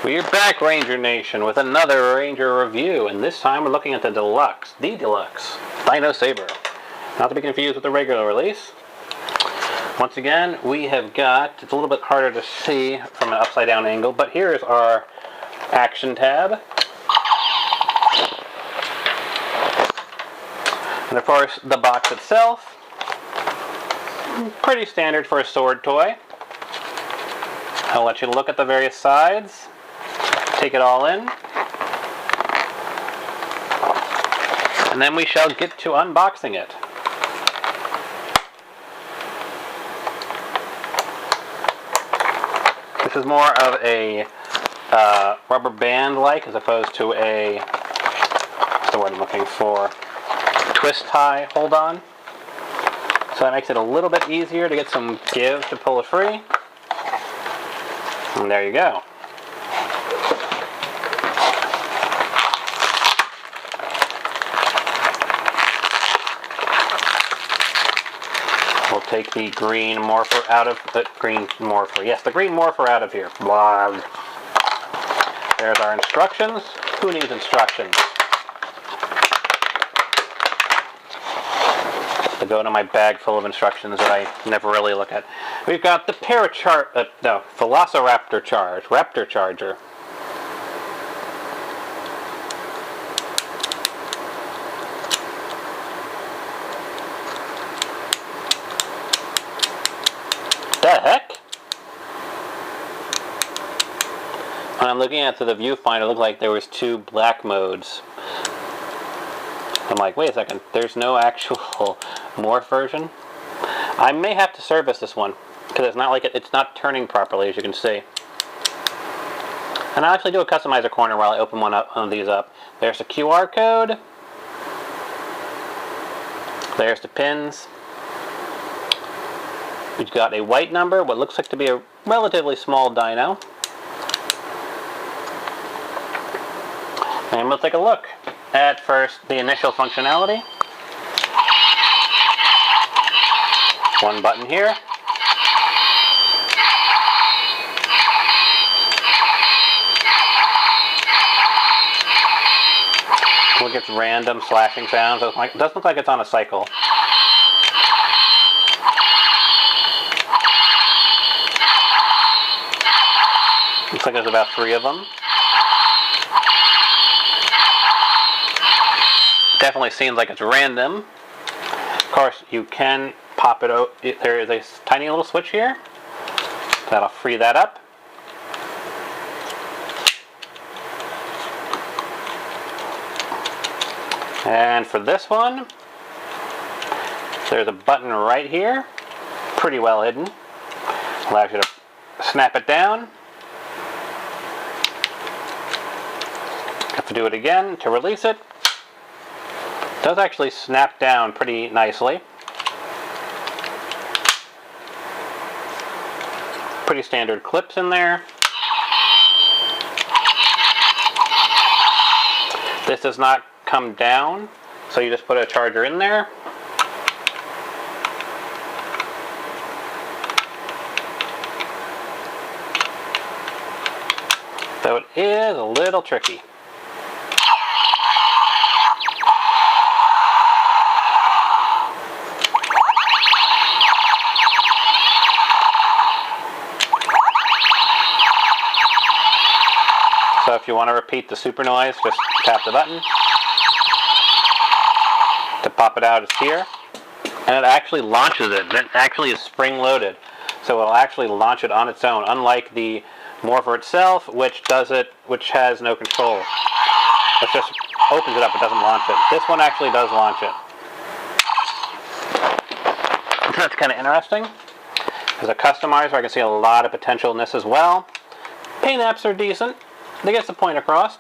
We're back, Ranger Nation, with another Ranger review, and this time we're looking at the Deluxe, Dino Saber. Not to be confused with the regular release. Once again, we have got, it's a little bit harder to see from an upside down angle, but here is our action tab. And of course, the box itself, pretty standard for a sword toy. I'll let you look at the various sides, take it all in, and then we shall get to unboxing it. This is more of a rubber band-like as opposed to a, what's the word I'm looking for, twist tie hold-on. So that makes it a little bit easier to get some give to pull it free. And there you go. We'll take the green morpher out of the green morpher out of here. Blah. There's our instructions. Who needs instructions? To go to my bag full of instructions that I never really look at. We've got the Velociraptor Raptor Charger. The heck? When I'm looking at the viewfinder, it looked like there was two black modes. I'm like, wait a second, there's no actual morph version? I may have to service this one, because it's not like it's not turning properly, as you can see. And I'll actually do a customizer corner while I open one of these up. There's the QR code. There's the pins. We've got a white number, what looks like to be a relatively small dino. And we'll take a look at first the initial functionality. One button here. Look, it's random slashing sounds. It doesn't look like it's on a cycle. Looks like there's about 3 of them. Definitely seems like it's random. Of course, you can pop it out. There is a tiny little switch here. That'll free that up. And for this one, there's a button right here. Pretty well hidden. Allows you to snap it down. Have to do it again to release it. It does actually snap down pretty nicely. Pretty standard clips in there. This does not come down, so you just put a charger in there. So it is a little tricky. So if you want to repeat the super noise, just tap the button. To pop it out, it's here. And it actually launches it. It actually is spring-loaded. So it'll actually launch it on its own, unlike the morpher itself, which has no control. It just opens it up, it doesn't launch it. This one actually does launch it. That's kind of interesting. As a customizer, I can see a lot of potential in this as well. Paint apps are decent. They get the point across.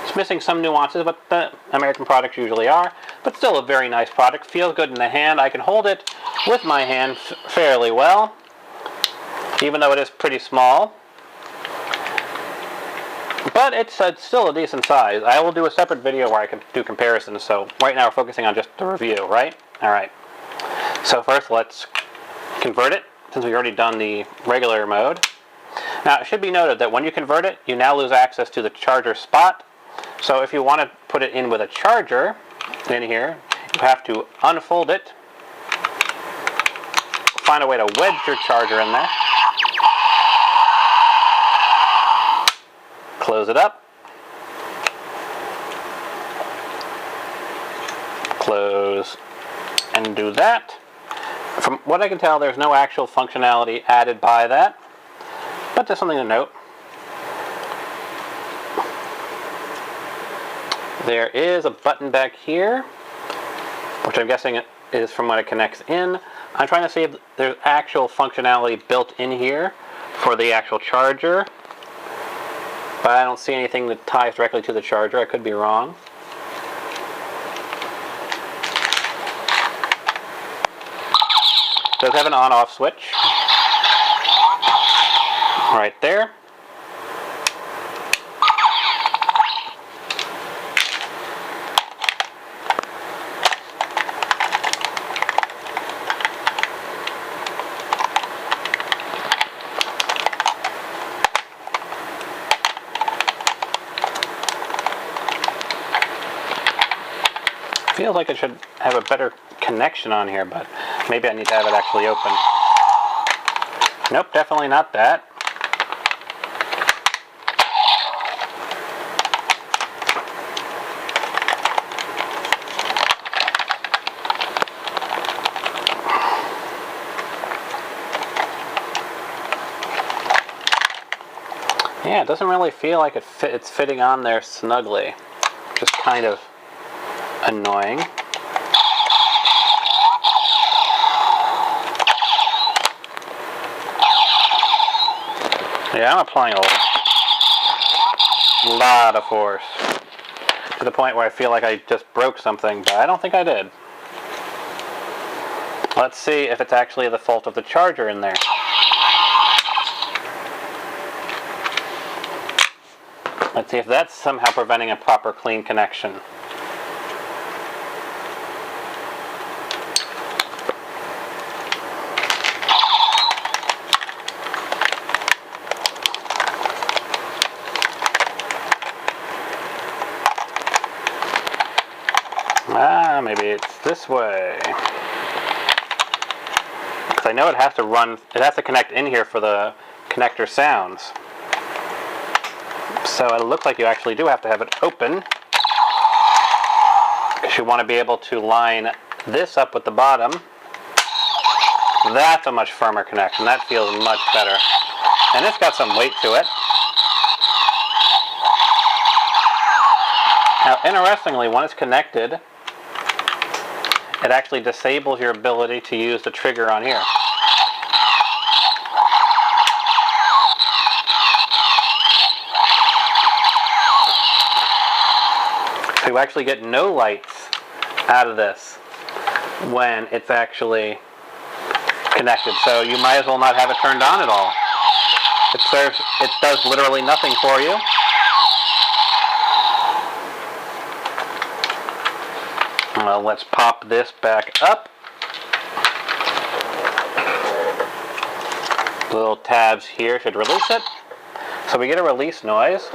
It's missing some nuances, but the American products usually are. But still a very nice product. Feels good in the hand. I can hold it with my hand fairly well, even though it is pretty small. But it's still a decent size. I will do a separate video where I can do comparisons. So right now we're focusing on just the review, right? All right. So first let's convert it, since we've already done the regular mode. Now, it should be noted that when you convert it, you now lose access to the charger spot. So if you want to put it in with a charger in here, you have to unfold it, find a way to wedge your charger in there, close it up, close, and do that. From what I can tell, there's no actual functionality added by that, but just something to note. There is a button back here, which I'm guessing is from when it connects in. I'm trying to see if there's actual functionality built in here for the actual charger, but I don't see anything that ties directly to the charger. I could be wrong. It does have an on-off switch right there. Feels like it should have a better connection on here, but maybe I need to have it actually open. Nope, definitely not that. Yeah, it doesn't really feel like it's fitting on there snugly. Just kind of annoying. Yeah, I'm applying a lot of force to the point where I feel like I just broke something, but I don't think I did. Let's see if it's actually the fault of the charger in there. Let's see if that's somehow preventing a proper clean connection. Maybe it's this way. Because I know it has to connect in here for the connector sounds. So it looks like you actually do have to have it open, because you want to be able to line this up with the bottom. That's a much firmer connection. That feels much better. And it's got some weight to it. Now, interestingly, when it's connected, it actually disables your ability to use the trigger on here. So you actually get no lights out of this when it's actually connected. So you might as well not have it turned on at all. It does literally nothing for you. Well, let's pop this back up. The little tabs here should release it. So we get a release noise.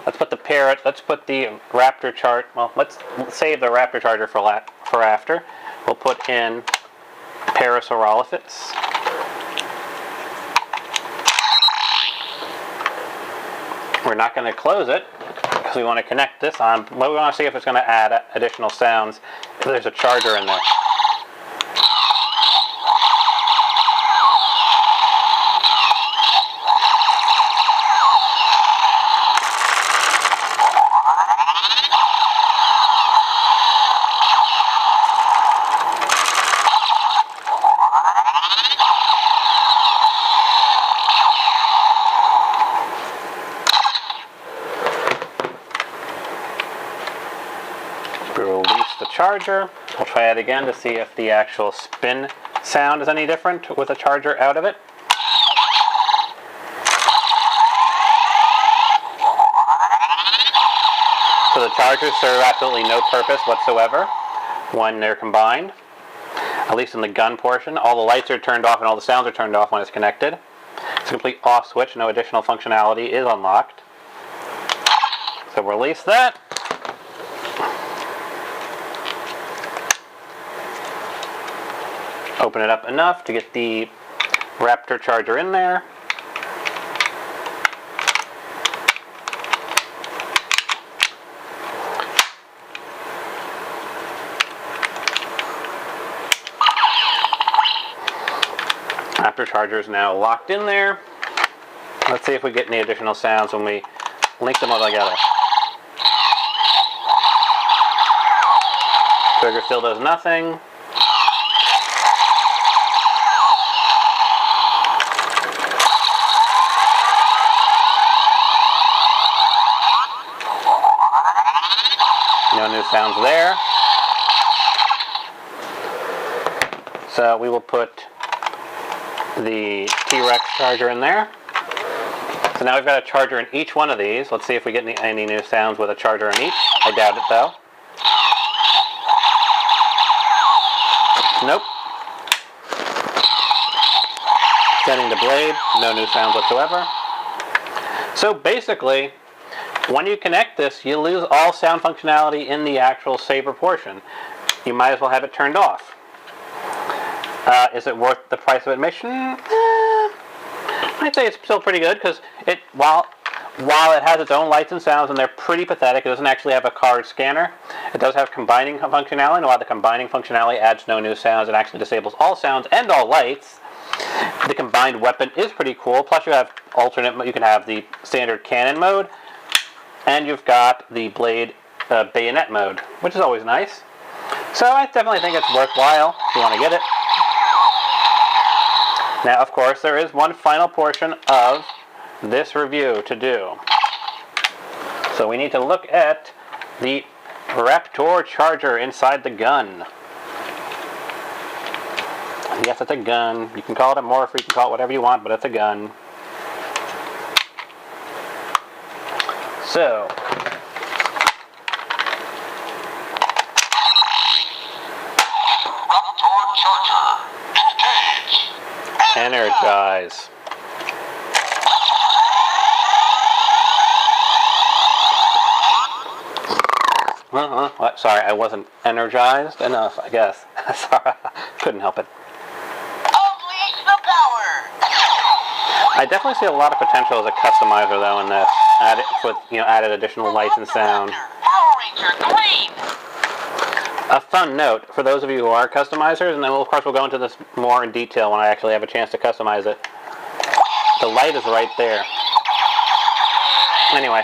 Let's put the Raptor chart. Well, let's save the Raptor charger for after. We'll put in Parasaurolophus. We're not going to close it, because we want to connect this on, but we want to see if it's going to add additional sounds if there's a charger in there. Charger. We'll try it again to see if the actual spin sound is any different with a charger out of it. So the chargers serve absolutely no purpose whatsoever when they're combined, at least in the gun portion. All the lights are turned off and all the sounds are turned off when it's connected. It's a complete off switch. No additional functionality is unlocked. So release that. Open it up enough to get the Raptor charger in there. Raptor charger is now locked in there. Let's see if we get any additional sounds when we link them all together. Trigger still does nothing. No new sounds there. So we will put the T-Rex charger in there. So now we've got a charger in each one of these. Let's see if we get any new sounds with a charger in each. I doubt it though. Nope. Setting the blade, no new sounds whatsoever. So basically, when you connect this, you lose all sound functionality in the actual Saber portion. You might as well have it turned off. Is it worth the price of admission? I'd say it's still pretty good because while it has its own lights and sounds and they're pretty pathetic, it doesn't actually have a card scanner. It does have combining functionality, and while the combining functionality adds no new sounds and actually disables all sounds and all lights, the combined weapon is pretty cool. Plus you have alternate, you can have the standard cannon mode, and you've got the blade bayonet mode, which is always nice. So I definitely think it's worthwhile if you want to get it. Now, of course, there is one final portion of this review to do. So we need to look at the Raptor charger inside the gun. Yes, it's a gun. You can call it a morpher, you can call it whatever you want, but it's a gun. So, Raptor charger, engage. energize. What? Sorry, I wasn't energized enough, I guess. Sorry, couldn't help it. Unleash the power. I definitely see a lot of potential as a customizer, though, in this. With added additional lights and sound. Power Ranger green. A fun note for those of you who are customizers, and then of course we'll go into this more in detail when I actually have a chance to customize it. The light is right there. Anyway,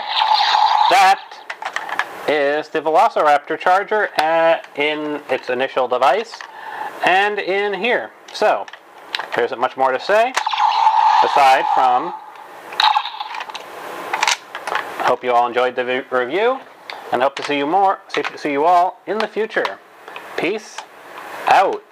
that is the Velociraptor charger in its initial device and in here. So, there isn't much more to say aside from I hope you all enjoyed the review and hope to see you all in the future. Peace out.